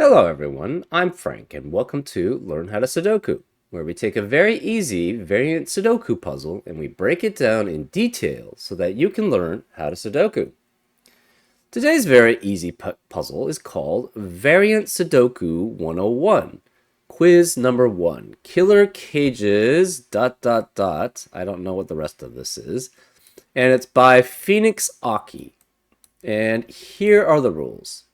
Hello everyone, I'm Frank and welcome to Learn How to Sudoku, where we take a very easy variant Sudoku puzzle and we break it down in detail so that you can learn how to Sudoku. Today's very easy puzzle is called Variant Sudoku 101. Quiz number 1. Killer cages, I don't know what the rest of this is. And it's by Phoenix Aki. And here are the rules.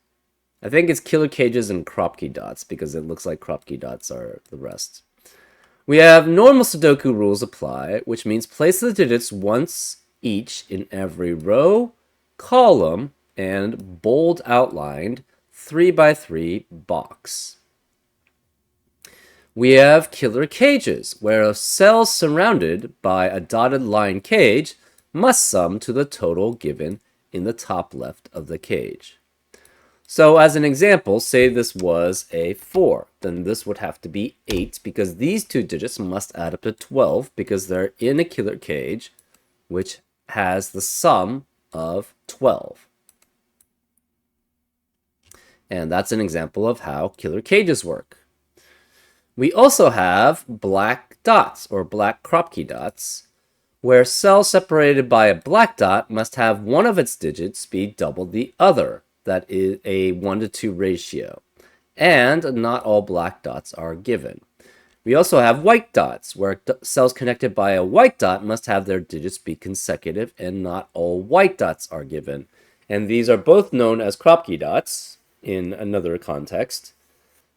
I think it's killer cages and Kropke dots because it looks like Kropke dots are the rest. We have normal Sudoku rules apply, which means place the digits once each in every row, column, and bold outlined 3x3 box. We have killer cages, where a cell surrounded by a dotted line cage must sum to the total given in the top left of the cage. So as an example, say this was a 4, then this would have to be 8 because these two digits must add up to 12 because they're in a killer cage, which has the sum of 12. And that's an example of how killer cages work. We also have black dots or black Kropke dots, where cells separated by a black dot must have one of its digits be double the other. That is a 1-to-2 ratio. And not all black dots are given. We also have white dots, where cells connected by a white dot must have their digits be consecutive, and not all white dots are given. And these are both known as Kropke dots in another context.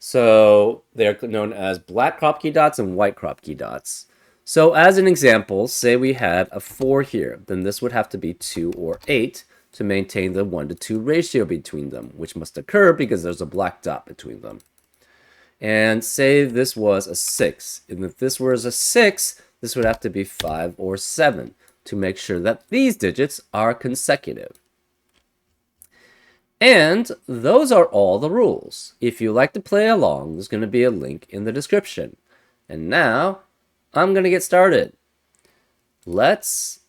So they're known as black Kropke dots and white Kropke dots. So as an example, say we had a 4 here, then this would have to be 2 or 8 to maintain the 1-to-2 ratio between them, which must occur because there's a black dot between them. And say this was a 6, and if this was a 6, this would have to be 5 or 7 to make sure that these digits are consecutive. And those are all the rules. If you like to play along, there's going to be a link in the description. And now, I'm going to get started. Let's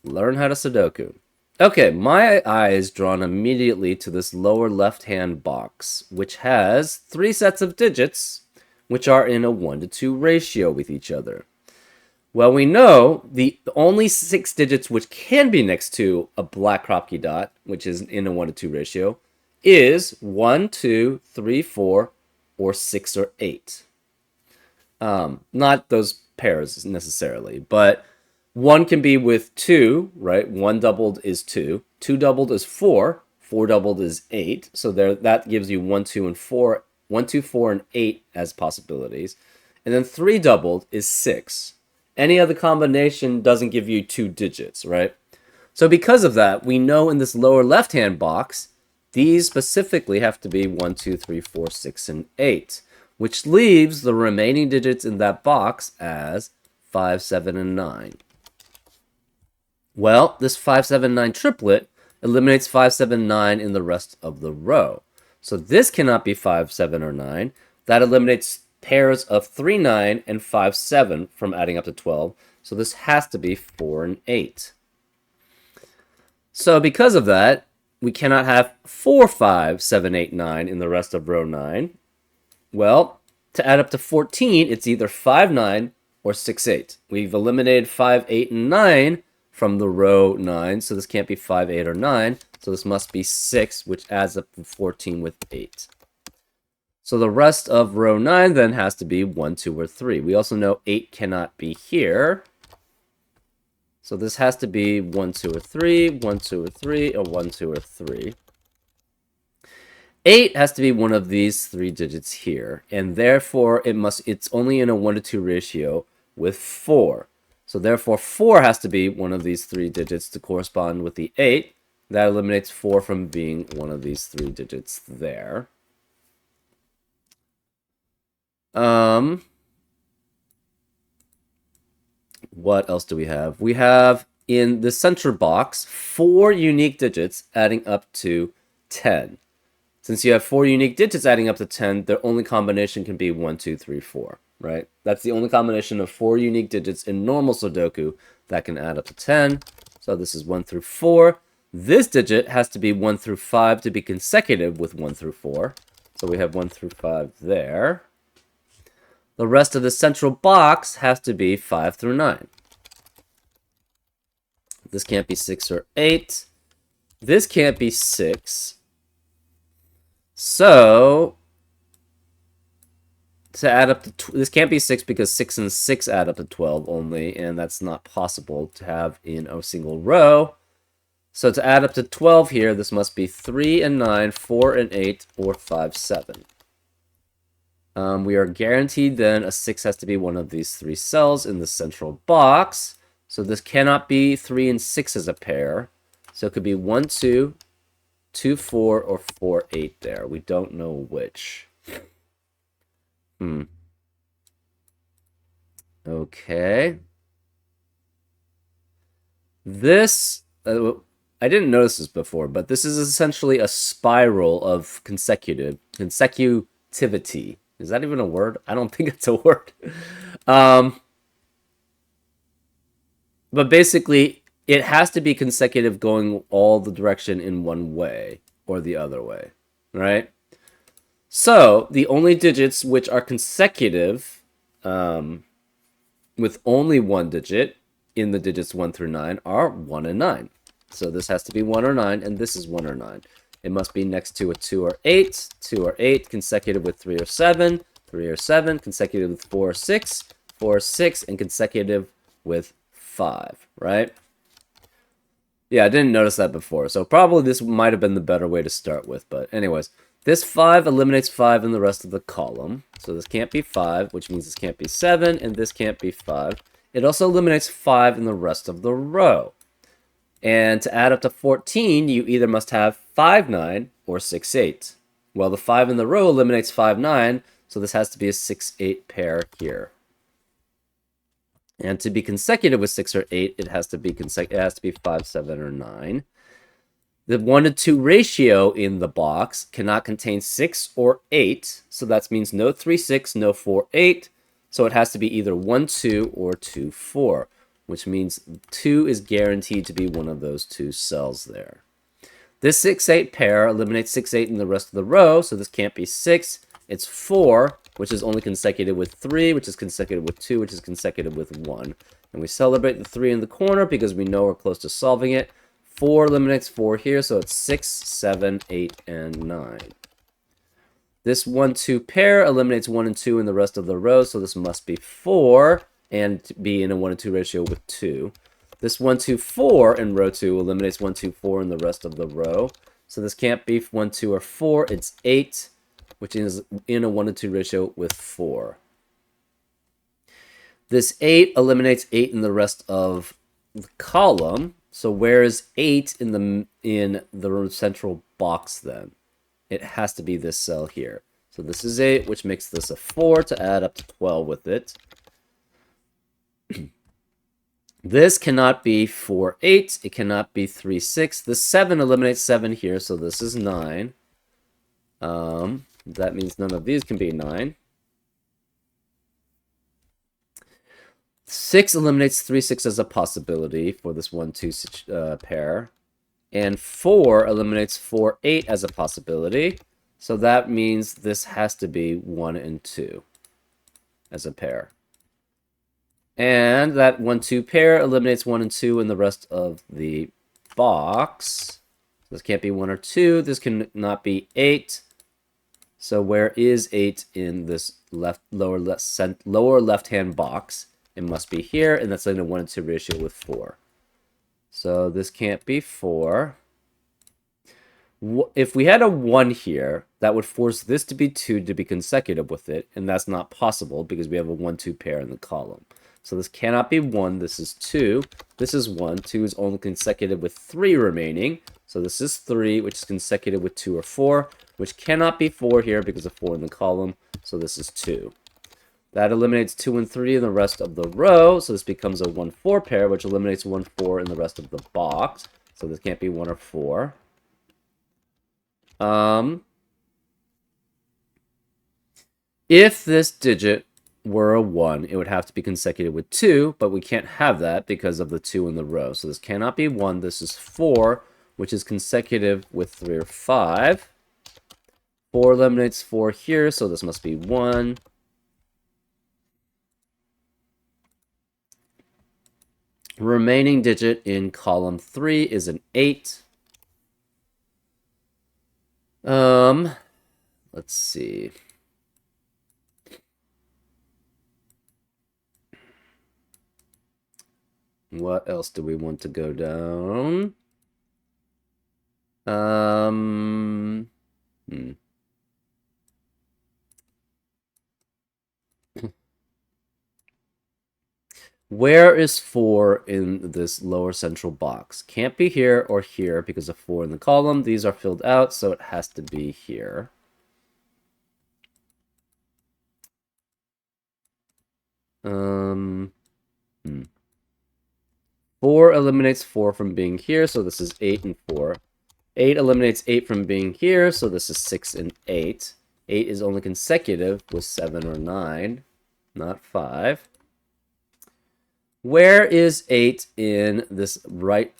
learn how to Sudoku. Okay, my eye is drawn immediately to this lower left-hand box, which has 3 sets of digits, which are in a 1-to-2 ratio with each other. Well, we know the only 6 digits which can be next to a black Kropke dot, which is in a 1-to-2 ratio, is 1, 2, 3, 4, or 6 or 8. Not those pairs necessarily, but 1 can be with 2, right? 1 doubled is 2. 2 doubled is 4. 4 doubled is 8. So there, that gives you 1, 2, and 4. 1, 2, 4, and 8 as possibilities. And then 3 doubled is 6. Any other combination doesn't give you 2 digits, right? So because of that, we know in this lower left-hand box, these specifically have to be 1, 2, 3, 4, 6, and 8, which leaves the remaining digits in that box as 5, 7, and 9. Well, this 5, 7, 9 triplet eliminates 5, 7, 9 in the rest of the row. So this cannot be 5, 7, or 9. That eliminates pairs of 3, 9 and 5, 7 from adding up to 12. So this has to be 4 and 8. So because of that, we cannot have 4, 5, 7, 8, 9 in the rest of row 9. Well, to add up to 14, it's either 5, 9 or 6, 8. We've eliminated 5, 8, and 9 from the row 9, so this can't be 5, 8, or 9. So this must be 6, which adds up to 14 with 8. So the rest of row 9 then has to be 1, 2, or 3. We also know 8 cannot be here. So this has to be 1, 2, or 3, 1, 2, or 3, or 1, 2, or 3. 8 has to be one of these 3 digits here, and therefore it's only in a 1-to-2 ratio with 4. So therefore 4 has to be one of these 3 digits to correspond with the 8. That eliminates 4 from being one of these 3 digits there. What else do we have? We have in the center box 4 unique digits adding up to 10. Since you have 4 unique digits adding up to 10, their only combination can be 1, 2, 3, 4, right? That's the only combination of 4 unique digits in normal Sudoku that can add up to 10. So this is 1 through 4. This digit has to be 1 through 5 to be consecutive with 1 through 4. So we have 1 through 5 there. The rest of the central box has to be 5 through 9. This can't be 6 or 8. This can't be 6. So, to add up to... this can't be 6 because 6 and 6 add up to 12 only, and that's not possible to have in a single row. So to add up to 12 here, this must be 3 and 9, 4 and 8, or 5, 7. We are guaranteed then a 6 has to be one of these 3 cells in the central box. So this cannot be 3 and 6 as a pair. So it could be 1, 2, 2, 4, or 4, 8 there. We don't know which. Okay. This... I didn't notice this before, but this is essentially a spiral of consecutivity. Is that even a word? I don't think it's a word. But basically, it has to be consecutive going all the direction in one way or the other way, right? So, the only digits which are consecutive with only one digit in the digits 1 through 9 are 1 and 9. So this has to be 1 or 9, and this is 1 or 9. It must be next to a 2 or 8, 2 or 8, consecutive with 3 or 7, 3 or 7, consecutive with 4 or 6, 4 or 6, and consecutive with 5, right? Yeah, I didn't notice that before, so probably this might have been the better way to start with, but anyways. This 5 eliminates 5 in the rest of the column, so this can't be 5, which means this can't be 7, and this can't be 5. It also eliminates 5 in the rest of the row. And to add up to 14, you either must have 5, 9 or 6, 8. Well, the 5 in the row eliminates 5, 9, so this has to be a 6, 8 pair here. And to be consecutive with 6 or 8, it has to be 5, 7, or 9. The 1 to 2 ratio in the box cannot contain 6 or 8, so that means no 3, 6, no 4, 8. So it has to be either 1, 2 or 2, 4. Which means 2 is guaranteed to be one of those 2 cells there. This 6, 8 pair eliminates 6, 8 in the rest of the row, so this can't be 6. It's 4, which is only consecutive with 3, which is consecutive with 2, which is consecutive with 1. And we celebrate the 3 in the corner because we know we're close to solving it. 4 eliminates 4 here, so it's 6, 7, 8, and 9. This 1, 2 pair eliminates 1 and 2 in the rest of the row, so this must be 4. And be in a 1 to 2 ratio with 2. This 1, 2, 4 in row 2 eliminates 1, 2, 4 in the rest of the row. So this can't be 1, 2, or 4. It's 8, which is in a 1 to 2 ratio with 4. This 8 eliminates 8 in the rest of the column. So where is 8 in the central box then? It has to be this cell here. So this is 8, which makes this a 4 to add up to 12 with it. This cannot be 4, 8. It cannot be 3, 6. The 7 eliminates 7 here, so this is 9. That means none of these can be 9. 6 eliminates 3, 6 as a possibility for this 1, 2 pair. And 4 eliminates 4, 8 as a possibility. So that means this has to be 1 and 2 as a pair. And that 1, 2 pair eliminates 1 and 2 in the rest of the box. This can't be 1 or 2. This cannot be 8. So where is 8 in this lower left-hand box? It must be here, and that's in a 1 and 2 ratio with 4. So this can't be 4. If we had a 1 here, that would force this to be 2 to be consecutive with it, and that's not possible because we have a 1, 2 pair in the column. So this cannot be 1, this is 2, this is 1, 2 is only consecutive with 3 remaining. So this is 3, which is consecutive with 2 or 4, which cannot be 4 here because of 4 in the column, so this is 2. That eliminates 2 and 3 in the rest of the row, so this becomes a 1, 4 pair, which eliminates 1, 4 in the rest of the box. So this can't be 1 or 4. If this digit were a 1, it would have to be consecutive with 2, but we can't have that because of the 2 in the row. So this cannot be 1, this is 4, which is consecutive with 3 or 5. 4 eliminates 4 here, so this must be 1. Remaining digit in column 3 is an 8. Let's see. What else do we want to go down? Where is 4 in this lower central box? Can't be here or here because of 4 in the column. These are filled out, so it has to be here. 4 eliminates 4 from being here, so this is 8 and 4. 8 eliminates 8 from being here, so this is 6 and 8. 8 is only consecutive with 7 or 9, not 5. Where is 8 in this right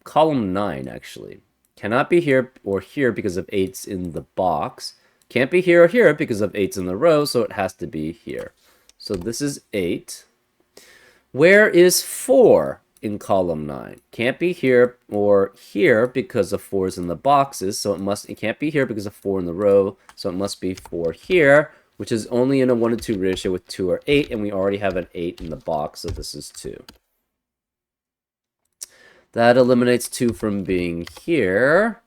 column 9, actually? Cannot be here or here because of 8's in the box. Can't be here or here because of 8's in the row, so it has to be here. So this is 8. Where is 4 in column 9? Can't be here or here because of 4's in the boxes, so it can't be here because of 4 in the row, so it must be 4 here, which is only in a 1 to 2 ratio with 2 or 8, and we already have an 8 in the box, so this is 2. That eliminates 2 from being here.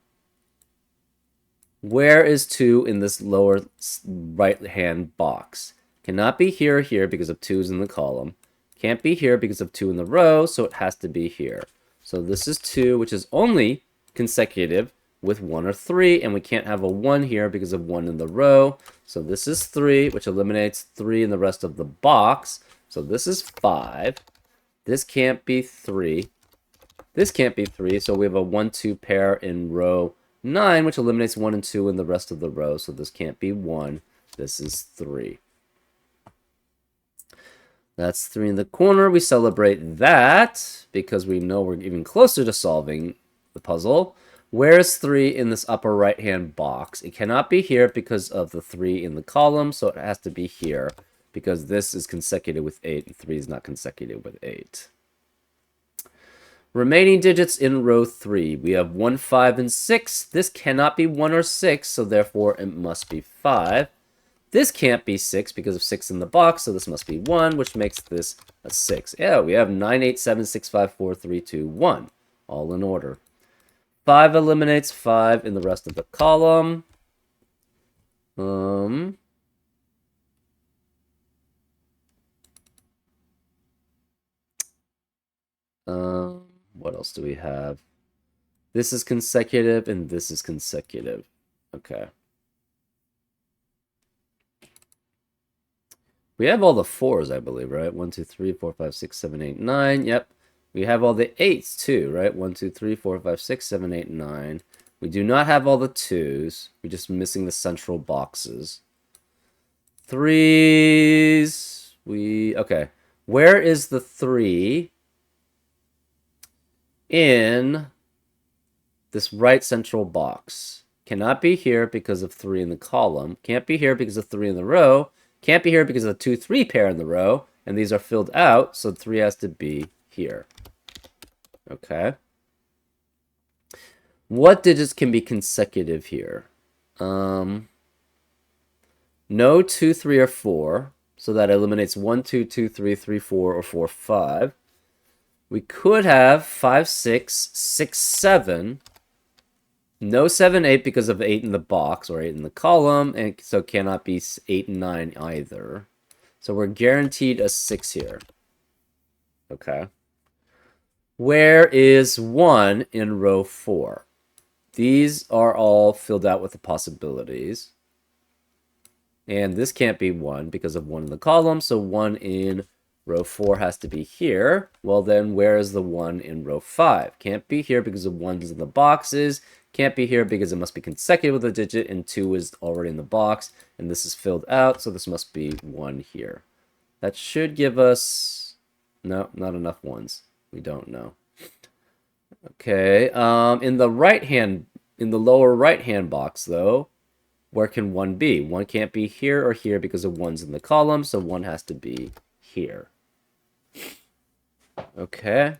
Where is 2 in this lower right-hand box? Cannot be here or here because of 2's in the column. Can't be here because of 2 in the row, so it has to be here. So this is 2, which is only consecutive with 1 or 3, and we can't have a 1 here because of 1 in the row. So this is 3, which eliminates 3 in the rest of the box. So this is 5. This can't be 3. This can't be 3, so we have a 1-2 pair in row 9, which eliminates 1 and 2 in the rest of the row. So this can't be 1. This is 3. That's 3 in the corner. We celebrate that because we know we're even closer to solving the puzzle. Where's 3 in this upper right-hand box? It cannot be here because of the 3 in the column, so it has to be here because this is consecutive with 8 and 3 is not consecutive with 8. Remaining digits in row 3. We have 1, 5, and 6. This cannot be 1 or 6, so therefore it must be 5. This can't be 6 because of 6 in the box, so this must be 1, which makes this a 6. Yeah, we have 9, 8, 7, 6, 5, 4, 3, 2, 1. All in order. 5 eliminates 5 in the rest of the column. What else do we have? This is consecutive, and this is consecutive. Okay. We have all the 4s, I believe, right? 1, 2, 3, 4, 5, 6, 7, 8, 9. Yep. We have all the 8s, too, right? 1, 2, 3, 4, 5, 6, 7, 8, 9. We do not have all the 2s. We're just missing the central boxes. 3s. Okay. Where is the 3 in this right central box? Cannot be here because of 3 in the column. Can't be here because of 3 in the row. Can't be here because of the 2, 3 pair in the row. And these are filled out, so 3 has to be here. Okay. What digits can be consecutive here? No 2, 3, or 4. So that eliminates 1, 2, 2, 3, 3, 4, or 4, 5. We could have 5, 6, 6, 7. No 7, 8 because of 8 in the box or 8 in the column, and so cannot be 8 and 9 either. So we're guaranteed a 6 here. Okay. Where is 1 in row 4? These are all filled out with the possibilities. And this can't be 1 because of 1 in the column, so 1 in row 4 has to be here. Well, then where is the 1 in row 5? Can't be here because of 1's in the boxes. Can't be here because it must be consecutive with a digit, and 2 is already in the box, and this is filled out, so this must be 1 here. That should give us... No, not enough 1s. We don't know. Okay, in the lower right-hand box, though, Where can 1 be? 1 can't be here or here because of 1's in the column, so 1 has to be here. Okay.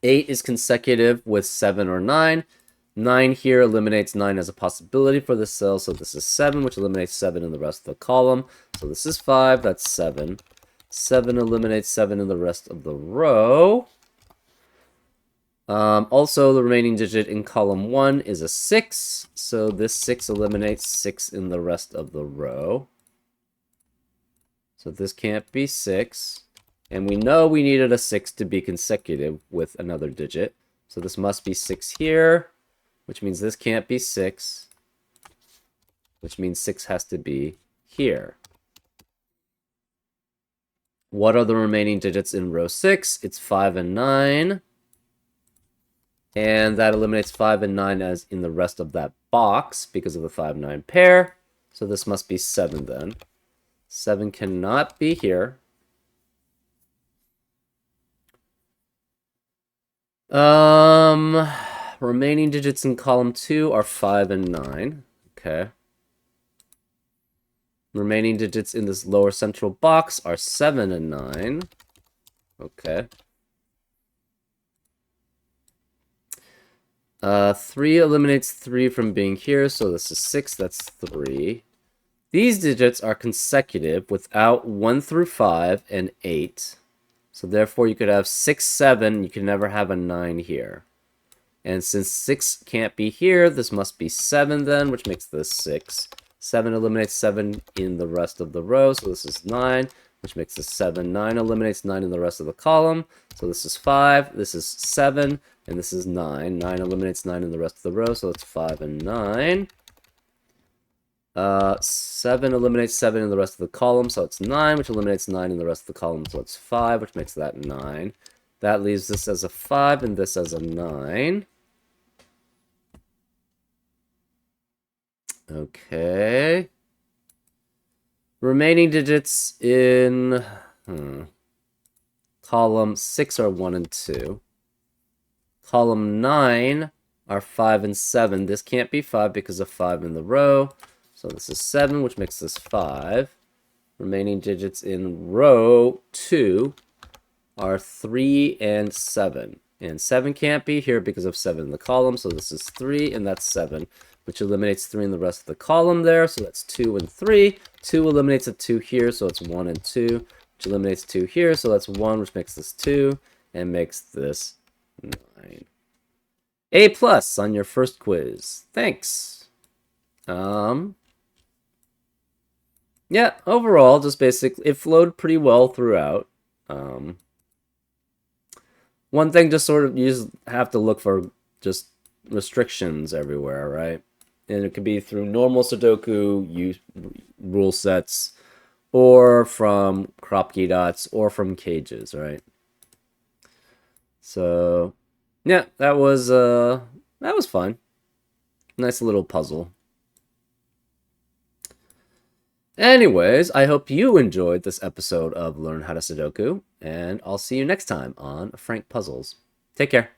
8 is consecutive with 7 or 9. 9 here eliminates 9 as a possibility for this cell, so this is 7, which eliminates 7 in the rest of the column. So this is 5, that's 7. 7 eliminates 7 in the rest of the row. Also, the remaining digit in column 1 is a 6, so this 6 eliminates 6 in the rest of the row. So this can't be 6. And we know we needed a 6 to be consecutive with another digit. So this must be 6 here, which means this can't be 6, which means 6 has to be here. What are the remaining digits in row 6? It's 5 and 9. And that eliminates 5 and 9 as in the rest of that box because of the 5-9 pair. So this must be 7 then. 7 cannot be here. Remaining digits in column 2 are 5 and 9. Okay. Remaining digits in this lower central box are 7 and 9. Okay. 3 eliminates 3 from being here, so this is 6, that's 3. These digits are consecutive without 1 through 5 and 8. So therefore you could have 6, 7, you can never have a 9 here. And since 6 can't be here, this must be 7 then, which makes this 6. 7 eliminates 7 in the rest of the row, so this is 9, which makes this 7. 9 eliminates 9 in the rest of the column, so this is 5, this is 7, and this is 9. 9 eliminates 9 in the rest of the row, so it's 5 and 9. 7 eliminates 7 in the rest of the column, so it's 9, which eliminates 9 in the rest of the column, so it's 5, which makes that 9. That leaves this as a 5 and this as a 9. Okay. Remaining digits in column 6 are 1 and 2. Column 9 are 5 and 7. This can't be 5 because of 5 in the row. So this is 7, which makes this 5. Remaining digits in row 2 are 3 and 7. And 7 can't be here because of 7 in the column. So this is 3, and that's 7, which eliminates 3 in the rest of the column there. So that's 2 and 3. 2 eliminates a 2 here, so it's 1 and 2, which eliminates 2 here. So that's 1, which makes this 2, and makes this 9. A plus on your first quiz. Thanks. Yeah, overall, just basically, it flowed pretty well throughout. One thing, just sort of, you just have to look for just restrictions everywhere, right? And it could be through normal Sudoku rule sets, or from Kropki dots, or from cages, right? So, yeah, that was fun. Nice little puzzle. Anyways, I hope you enjoyed this episode of Learn How to Sudoku, and I'll see you next time on Frank Puzzles. Take care.